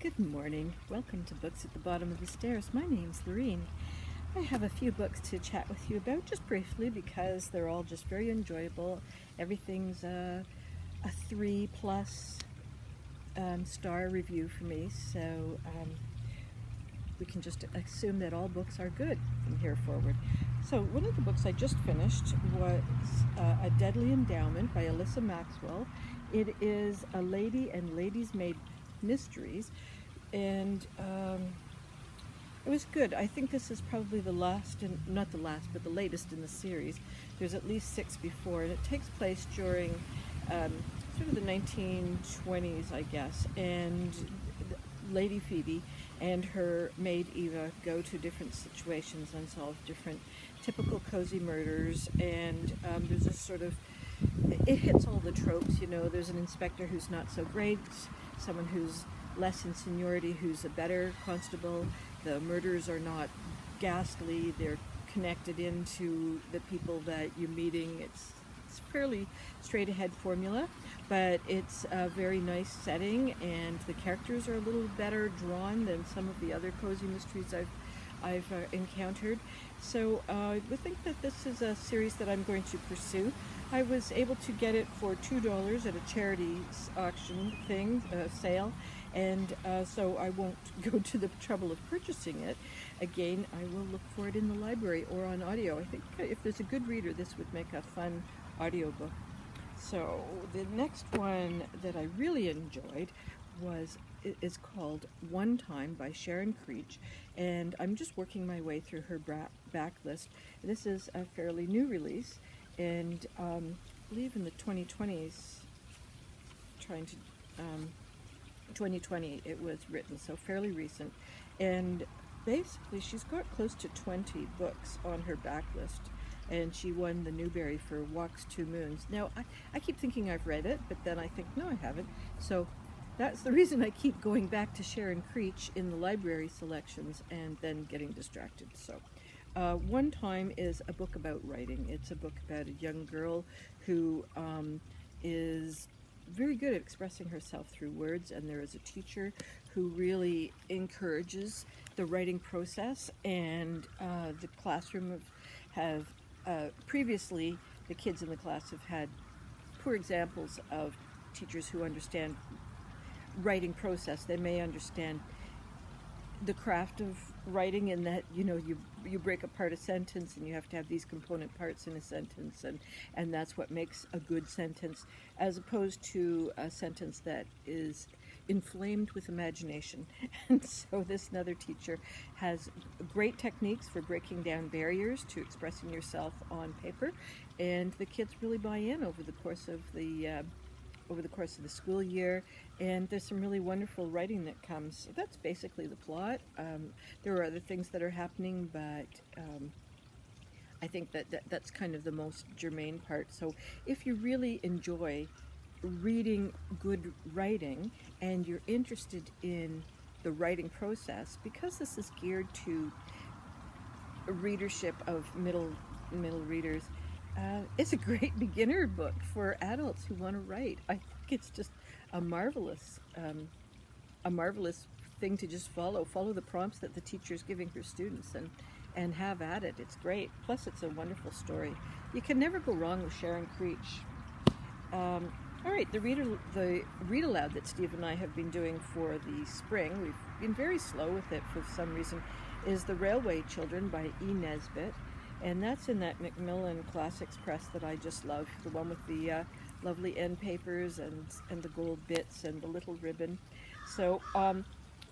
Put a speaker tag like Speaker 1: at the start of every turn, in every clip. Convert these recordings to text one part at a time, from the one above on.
Speaker 1: Good morning. Welcome to Books at the Bottom of the Stairs. My name's Lorene. I have a few books to chat with you about just briefly because they're all just very enjoyable. Everything's a 3+ star review for me, so we can just assume that all books are good from here forward. So one of the books I just finished was A Deadly Endowment by Alyssa Maxwell. It is a lady and ladies' maid mysteries, and it was good. I think this is probably the last, and not the last, but the latest in the series. There's at least 6 before, and it takes place during sort of the 1920s, I guess, and Lady Phoebe and her maid Eva go to different situations and solve different typical cozy murders, and there's a sort of, it hits all the tropes, you know. There's an inspector who's not so great, someone who's less in seniority who's a better constable. The murders are not ghastly, they're connected into the people that you're meeting. It's fairly straight ahead formula, but it's a very nice setting, and the characters are a little better drawn than some of the other cozy mysteries I've encountered. So I would think that this is a series that I'm going to pursue. I was able to get it for $2 at a charity auction thing, sale, and so I won't go to the trouble of purchasing it. Again, I will look for it in the library or on audio. I think if there's a good reader, this would make a fun audiobook. So the next one that I really enjoyed is called One Time by Sharon Creech, and I'm just working my way through her backlist. This is a fairly new release, and I believe in the 2020s, 2020 it was written, so fairly recent. And basically she's got close to 20 books on her backlist, and she won the Newbery for Walks Two Moons. Now I keep thinking I've read it, but then I think no, I haven't. So that's the reason I keep going back to Sharon Creech in the library selections and then getting distracted. So One Time is a book about writing. It's a book about a young girl who is very good at expressing herself through words, and there is a teacher who really encourages the writing process, and the classroom have previously, the kids in the class have had poor examples of teachers who understand writing process. They may understand the craft of writing in that, you know, you break apart a sentence and you have to have these component parts in a sentence, and that's what makes a good sentence, as opposed to a sentence that is inflamed with imagination. And so this another teacher has great techniques for breaking down barriers to expressing yourself on paper, and the kids really buy in over the course of the school year, and there's some really wonderful writing that comes. So that's basically the plot. There are other things that are happening, but I think that's kind of the most germane part. So if you really enjoy reading good writing and you're interested in the writing process, because this is geared to a readership of middle readers, it's a great beginner book for adults who want to write. I think it's just a marvelous thing to just follow the prompts that the teacher's giving her students, and have at it. It's great. Plus, it's a wonderful story. You can never go wrong with Sharon Creech. All right, the read aloud that Steve and I have been doing for the spring, we've been very slow with it for some reason, is The Railway Children by E. Nesbitt. And that's in that Macmillan Classics press that I just love, the one with the lovely end papers and the gold bits and the little ribbon. So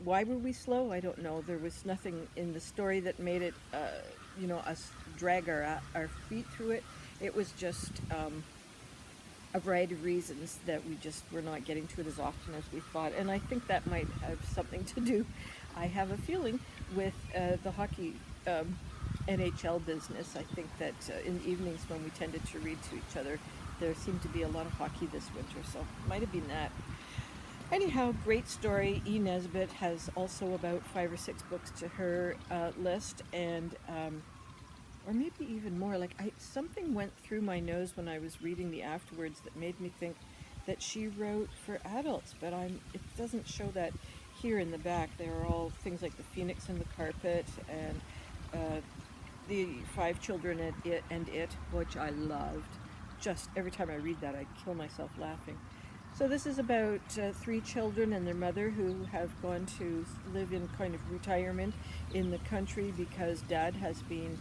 Speaker 1: why were we slow? I don't know. There was nothing in the story that made it, us drag our feet through it. It was just a variety of reasons that we just were not getting to it as often as we thought. And I think that might have something to do, I have a feeling, with the hockey NHL business. I think that in the evenings when we tended to read to each other, there seemed to be a lot of hockey this winter, so it might have been that. Anyhow, great story. E. Nesbitt has also about 5 or 6 books to her list, and or maybe even more. Like something went through my nose when I was reading the afterwards that made me think that she wrote for adults, but it doesn't show that here in the back, there are all things like the phoenix and the carpet, and the 5 children and it, which I loved. Just every time I read that, I kill myself laughing. So this is about 3 children and their mother who have gone to live in kind of retirement in the country because Dad has been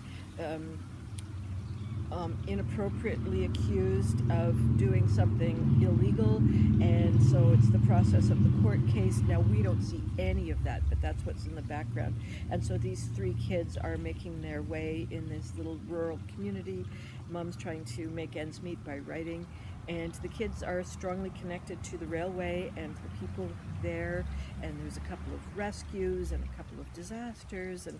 Speaker 1: inappropriately accused of doing something illegal, and so it's the process of the court case. Now we don't see any of that, but that's what's in the background. And so these 3 kids are making their way in this little rural community. Mom's trying to make ends meet by writing, and the kids are strongly connected to the railway and the people there, and there's a couple of rescues and a couple of disasters, and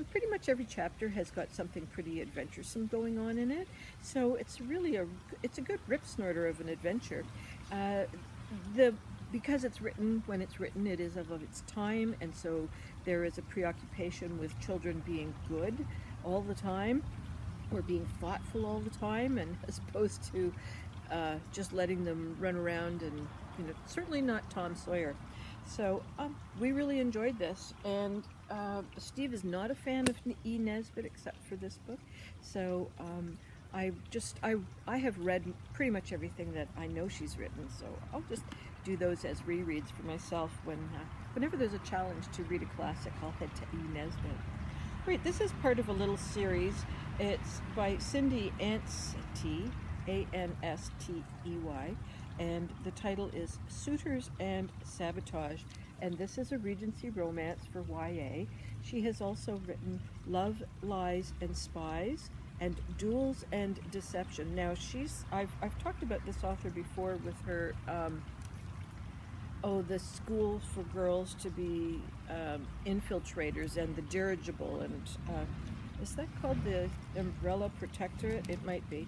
Speaker 1: pretty much every chapter has got something pretty adventuresome going on in it. So it's really it's a good rip snorter of an adventure. Because it's written when it's written, it is of its time, and so there is a preoccupation with children being good all the time, or being thoughtful all the time, and as opposed to just letting them run around and, certainly not Tom Sawyer. So we really enjoyed this, and Steve is not a fan of E. Nesbitt except for this book. So I have read pretty much everything that I know she's written, so I'll just do those as rereads for myself whenever there's a challenge to read a classic. I'll head to E. Nesbitt. Great, this is part of a little series. It's by Cindy Anstey, Anstey, and the title is Suitors and Sabotage, and this is a Regency romance for YA. She has also written Love, Lies, and Spies, and Duels and Deception. Now I've talked about this author before with her the school for girls to be infiltrators, and the dirigible, and is that called the Umbrella Protectorate? It might be.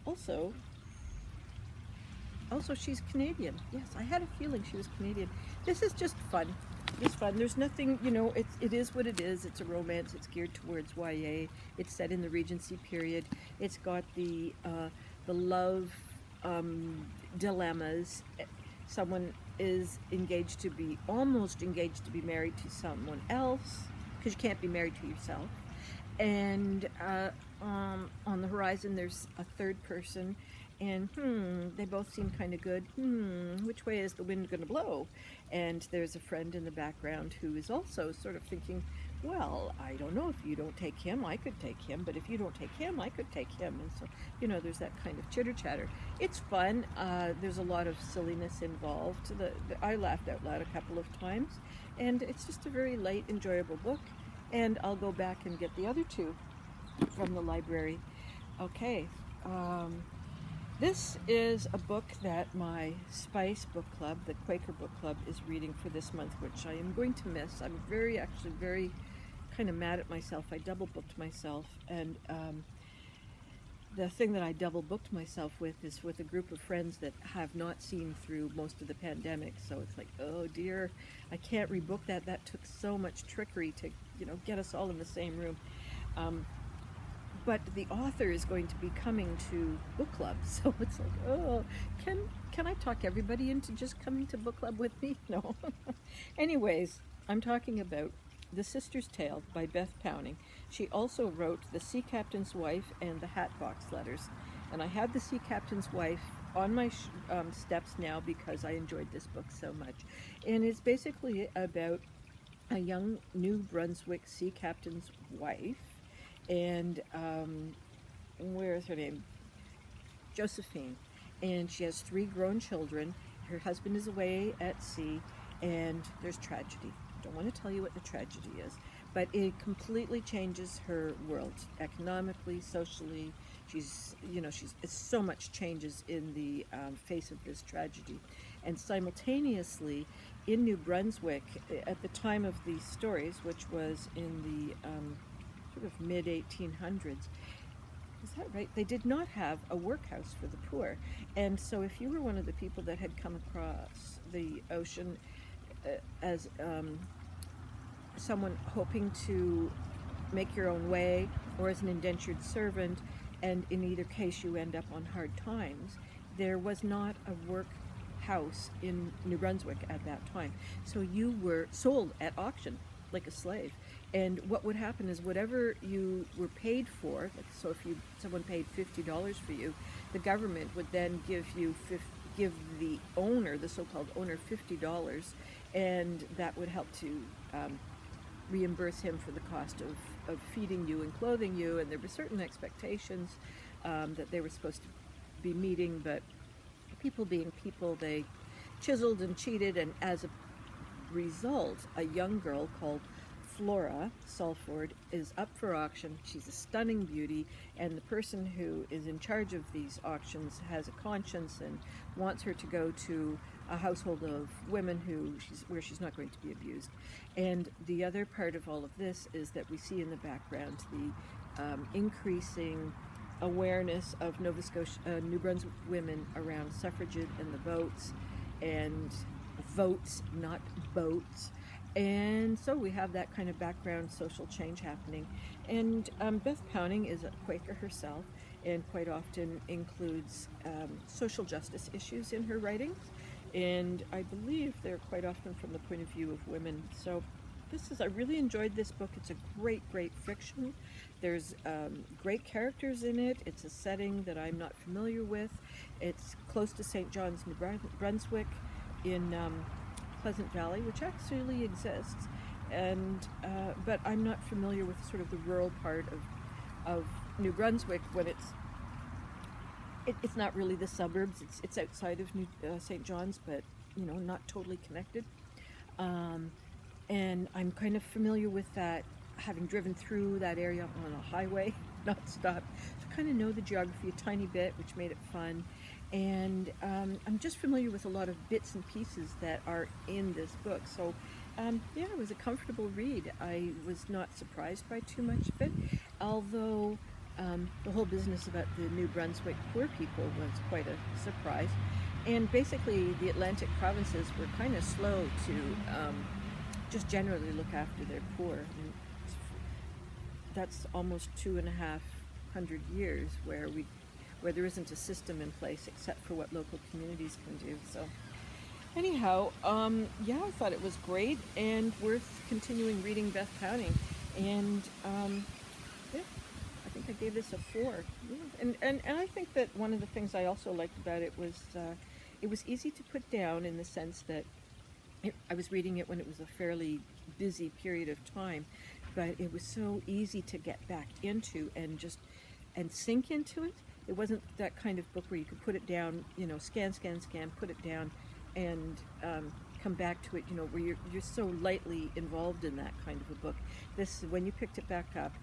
Speaker 1: Also, she's Canadian. Yes, I had a feeling she was Canadian. This is just fun. It's fun. There's nothing, it is what it is. It's a romance. It's geared towards YA. It's set in the Regency period. It's got the love dilemmas. Someone is almost engaged to be married to someone else, because you can't be married to yourself. And on the horizon, there's a third person, and they both seem kind of good. Which way is the wind going to blow? And there's a friend in the background who is also sort of thinking, well, I don't know, if you don't take him, I could take him, but if you don't take him, I could take him. And so, there's that kind of chitter-chatter. It's fun. There's a lot of silliness involved. I laughed out loud a couple of times, and it's just a very light, enjoyable book. And I'll go back and get the other 2 from the library. Okay. This is a book that my Spice book club, the Quaker book club, is reading for this month, which I am going to miss. I'm very kind of mad at myself. I double booked myself, and the thing that I double booked myself with is with a group of friends that have not seen through most of the pandemic. So it's like, oh dear, I can't rebook that. That took so much trickery to, get us all in the same room. But the author is going to be coming to book club, so it's like, oh, can I talk everybody into just coming to book club with me? No. Anyways, I'm talking about The Sister's Tale by Beth Powning. She also wrote The Sea Captain's Wife and The Hatbox Letters. And I have The Sea Captain's Wife on my steps now because I enjoyed this book so much. And it's basically about a young New Brunswick sea captain's wife, and where is her name? Josephine. And she has 3 grown children. Her husband is away at sea, and there's tragedy. I don't want to tell you what the tragedy is, but it completely changes her world, economically, socially. She's so much changes in the face of this tragedy. And simultaneously, in New Brunswick, at the time of these stories, which was in the sort of mid-1800s, is that right? They did not have a workhouse for the poor. And so if you were one of the people that had come across the ocean as someone hoping to make your own way, or as an indentured servant, and in either case you end up on hard times, there was not a house in New Brunswick at that time. So you were sold at auction like a slave. And what would happen is whatever you were paid for, like, so if someone paid $50 for you, the government would then give the owner, the so-called owner, $50, and that would help to reimburse him for the cost of feeding you and clothing you. And there were certain expectations that they were supposed to be meeting, but people being people, they chiseled and cheated, and as a result, a young girl called Flora Salford is up for auction. She's a stunning beauty, and the person who is in charge of these auctions has a conscience and wants her to go to a household of women where she's not going to be abused. And the other part of all of this is that we see in the background the increasing awareness of New Brunswick women around suffrage and the votes, and votes, not boats. And so we have that kind of background social change happening. And Beth Powning is a Quaker herself, and quite often includes social justice issues in her writings. And I believe they're quite often from the point of view of women. So I really enjoyed this book. It's a great, great fiction. There's great characters in it. It's a setting that I'm not familiar with. It's close to St. John's, New Brunswick, in Pleasant Valley, which actually exists. And but I'm not familiar with sort of the rural part of New Brunswick when it's not really the suburbs. It's outside of St. John's, but not totally connected. And I'm kind of familiar with that, having driven through that area on a highway, non-stop. So I kind of know the geography a tiny bit, which made it fun. And I'm just familiar with a lot of bits and pieces that are in this book. So it was a comfortable read. I was not surprised by too much of it, although the whole business about the New Brunswick poor people was quite a surprise. And basically the Atlantic provinces were kind of slow to just generally look after their poor. And that's almost 2,500 years where there isn't a system in place except for what local communities can do. So anyhow, I thought it was great and worth continuing reading Beth Powning. And I think I gave this a 4. Yeah. And I think that one of the things I also liked about it was easy to put down, in the sense that I was reading it when it was a fairly busy period of time, but it was so easy to get back into and sink into it. It wasn't that kind of book where you could put it down, scan, put it down, and come back to it, where you're so lightly involved in that kind of a book. This, when you picked it back up,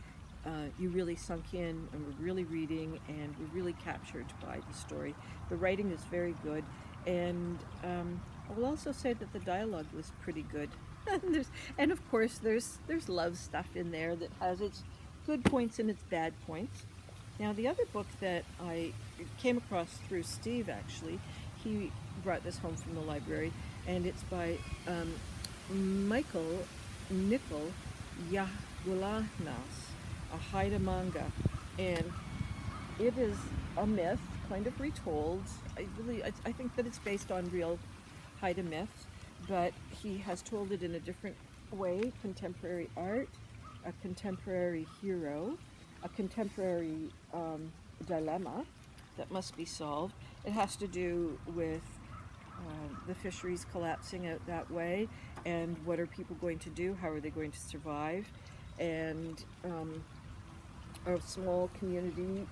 Speaker 1: you really sunk in and were really reading and were really captured by the story. The writing is very good, and I will also say that the dialogue was pretty good. and of course there's love stuff in there that has its good points and its bad points. Now, the other book that I came across through Steve, actually, he brought this home from the library, and it's by Nickle, Yahgulanaas, a Haida manga, and it is a myth, kind of retold. I think that it's based on real Haida myths, but he has told it in a different way: contemporary art, a contemporary hero, a contemporary dilemma that must be solved. It has to do with the fisheries collapsing out that way, and what are people going to do? How are they going to survive? And a small community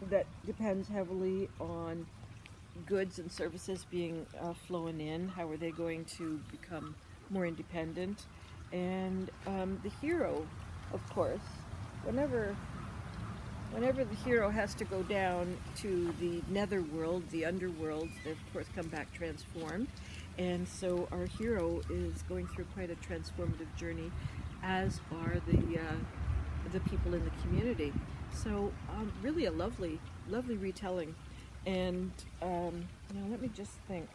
Speaker 1: that depends heavily on goods and services being flown in. How are they going to become more independent? And the hero, of course, whenever the hero has to go down to the netherworld, the underworld, they of course come back transformed. And so our hero is going through quite a transformative journey, as are the people in the community. So really a lovely retelling. And let me just think.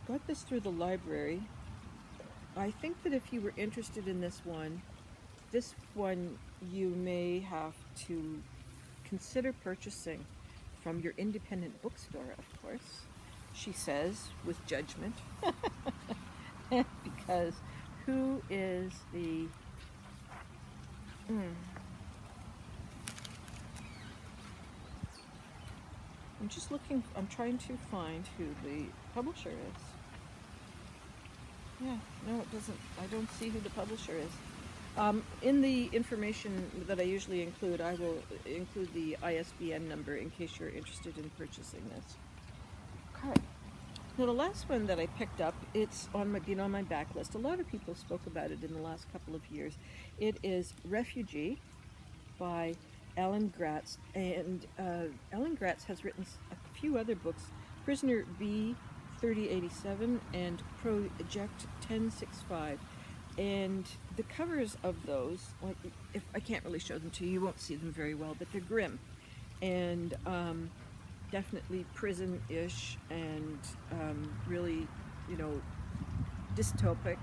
Speaker 1: Got this through the library. I think that if you were interested in this one you may have to consider purchasing from your independent bookstore, of course. she says, with judgment. Because who is the... I'm just looking, I'm trying to find who the publisher is. Yeah, no, it doesn't, I don't see who the publisher is. In the information that I usually include, I will include the ISBN number in case you're interested in purchasing this. Okay. Now the last one that I picked up, it's been on my backlist. A lot of people spoke about it in the last couple of years. It is Refugee by Gratz, and Gratz has written a few other books, Prisoner B 3087 and Project 1065. And the covers of those, like, if I can't really show them to you, you won't see them very well, but they're grim and definitely prison-ish and really, dystopic.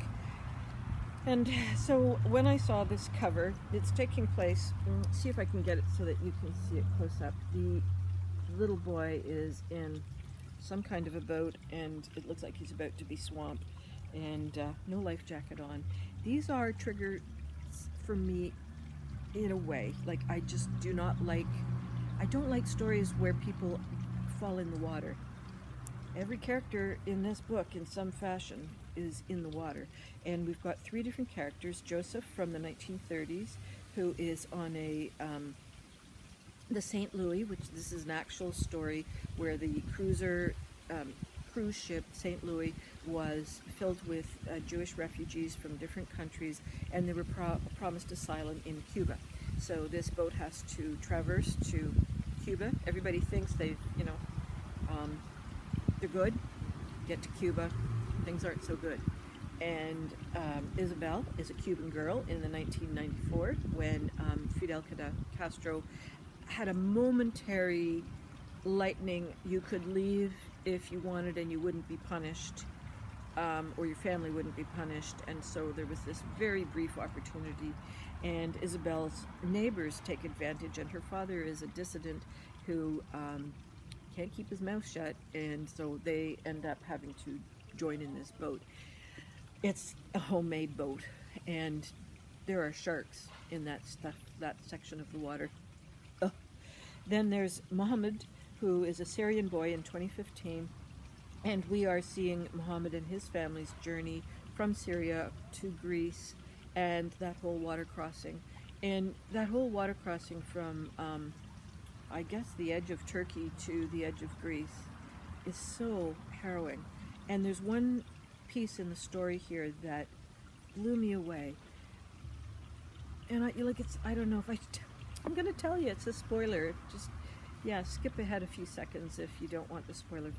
Speaker 1: And so when I saw this cover, it's taking place, see if I can get it so that you can see it close up. The little boy is in some kind of a boat, and it looks like he's about to be swamped, and no life jacket on. These are triggers for me in a way. Like, I just do not like, I don't like stories where people fall in the water. Every character in this book, in some fashion, is in the water. And we've got 3 different characters. Joseph from the 1930s, who is on the St. Louis, which this is an actual story where the cruise ship St. Louis was filled with Jewish refugees from different countries, and they were promised asylum in Cuba. So this boat has to traverse to Cuba. Everybody thinks they're good. Get to Cuba, things aren't so good. And Isabel is a Cuban girl in the 1994 when Fidel Castro had a momentary lightning. You could leave if you wanted and you wouldn't be punished, or your family wouldn't be punished. And so there was this very brief opportunity, and Isabel's neighbors take advantage, and her father is a dissident who can't keep his mouth shut, and so they end up having to join in this boat. It's a homemade boat, and there are sharks in that section of the water. Ugh. Then there's Muhammad, who is a Syrian boy in 2015, and we are seeing Muhammad and his family's journey from Syria to Greece, and that whole water crossing. And that whole water crossing from, I guess, the edge of Turkey to the edge of Greece is so harrowing. And there's one piece in the story here that blew me away. And I don't know if I'm going to tell you, it's a spoiler. Just, skip ahead a few seconds if you don't want the spoiler.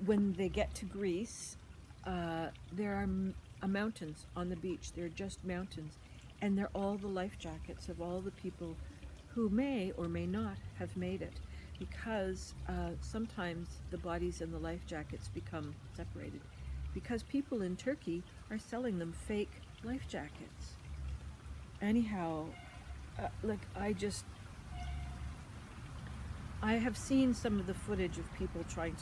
Speaker 1: When they get to Greece, there are mountains on the beach. They're just mountains. And they're all the life jackets of all the people who may or may not have made it. Because sometimes the bodies and the life jackets become separated. Because people in Turkey are selling them fake life jackets. Anyhow, I have seen some of the footage of people trying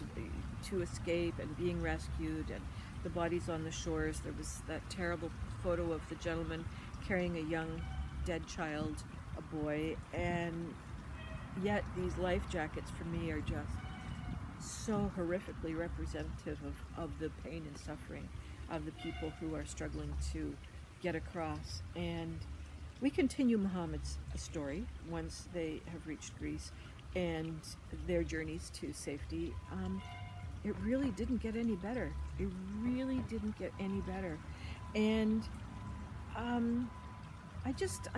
Speaker 1: to escape and being rescued, and the bodies on the shores. There was that terrible photo of the gentleman carrying a young dead child, a boy, and yet these life jackets for me are just so horrifically representative of the pain and suffering of the people who are struggling to get across. And we continue Muhammad's story once they have reached Greece and their journeys to safety. It really didn't get any better. It really didn't get any better. And I just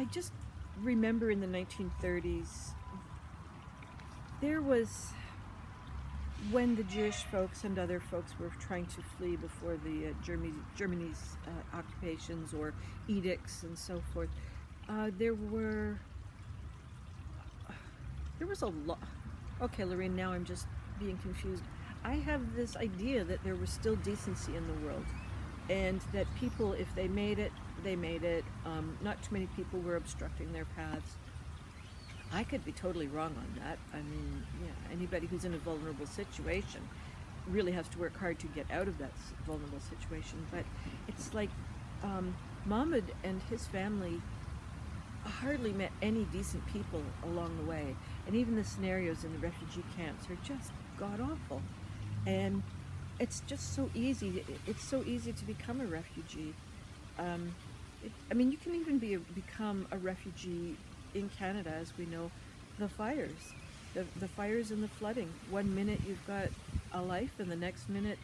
Speaker 1: remember in the 1930s, there was, when the Jewish folks and other folks were trying to flee before the Germany's occupations or edicts and so forth, there was a lot. Okay, Lorraine, now I'm just being confused. I have this idea that there was still decency in the world, and that people, if they made it, they made it. Not too many people were obstructing their paths. I could be totally wrong on that. I mean, anybody who's in a vulnerable situation really has to work hard to get out of that vulnerable situation. But it's like Mohammed and his family hardly met any decent people along the way, and even the scenarios in the refugee camps are just god awful. And it's just so easy. It's so easy to become a refugee. I mean, you can even become a refugee in Canada, as we know. The fires, the fires and the flooding. One minute you've got a life, and the next minute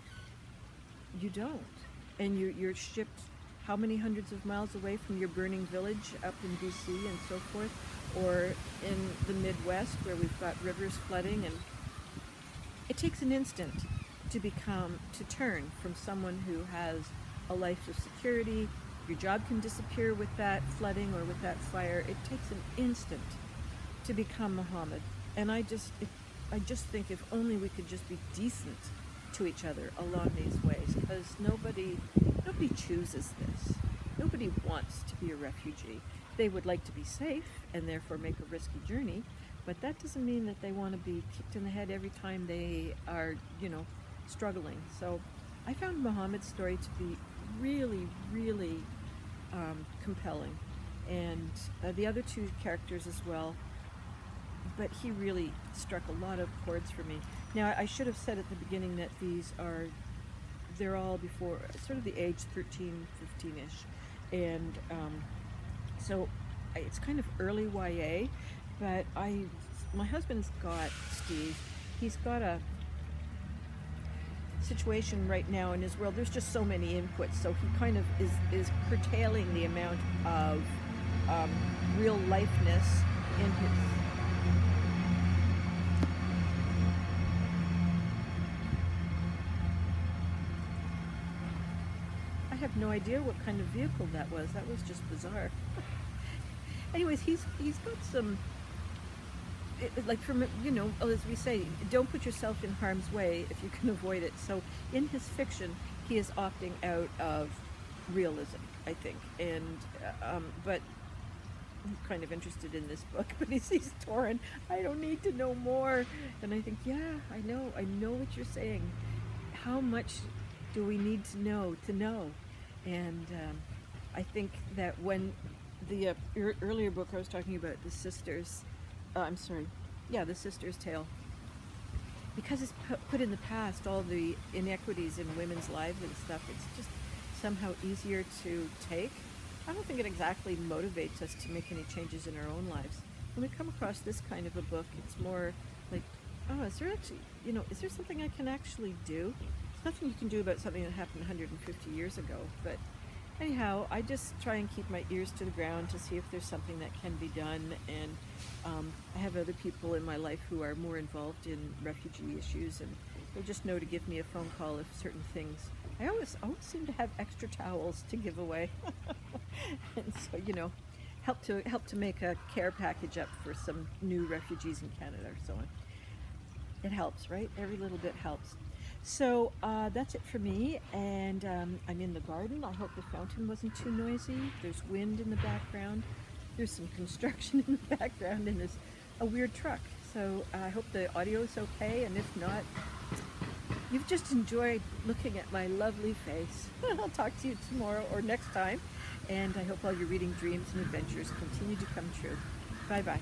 Speaker 1: you don't, and you're shipped how many hundreds of miles away from your burning village up in BC and so forth, or in the Midwest where we've got rivers flooding. And it takes an instant to turn from someone who has a life of security. Your job can disappear with that flooding or with that fire. It takes an instant to become Mohammed. And I just think if only we could just be decent to each other along these ways, because nobody chooses this. Nobody wants to be a refugee. They would like to be safe and therefore make a risky journey, but that doesn't mean that they want to be kicked in the head every time they are, struggling. So I found Mohammed's story to be really, really compelling, and the other two characters as well. But he really struck a lot of chords for me. Now, I should have said at the beginning that they're all before sort of the age 13, 15-ish. And so it's kind of early YA, but my husband's got, Steve, he's got a situation right now in his world. There's just so many inputs, so he kind of is curtailing the amount of real lifeness in his... I have no idea what kind of vehicle that was. That was just bizarre. Anyways, he's got some, like, from, as we say, don't put yourself in harm's way if you can avoid it. So in his fiction, he is opting out of realism, I think. And but I'm kind of interested in this book, but he's torn. I don't need to know more. And I think, yeah, I know what you're saying. How much do we need to know? And I think that when the earlier book I was talking about, the Sisters, the Sisters' Tale, because it's put in the past all the inequities in women's lives and stuff, it's just somehow easier to take. I don't think it exactly motivates us to make any changes in our own lives. When we come across this kind of a book, it's more like, oh, is there something I can actually do? There's nothing you can do about something that happened 150 years ago. But anyhow, I just try and keep my ears to the ground to see if there's something that can be done. And I have other people in my life who are more involved in refugee issues, and they just know to give me a phone call if certain things. I always seem to have extra towels to give away, and so help to make a care package up for some new refugees in Canada or so on. It helps, right? Every little bit helps. So that's it for me, and I'm in the garden. I hope the fountain wasn't too noisy. There's wind in the background. There's some construction in the background, and there's a weird truck. So I hope the audio is okay, and if not, you've just enjoyed looking at my lovely face. I'll talk to you tomorrow or next time, and I hope all your reading dreams and adventures continue to come true. Bye-bye.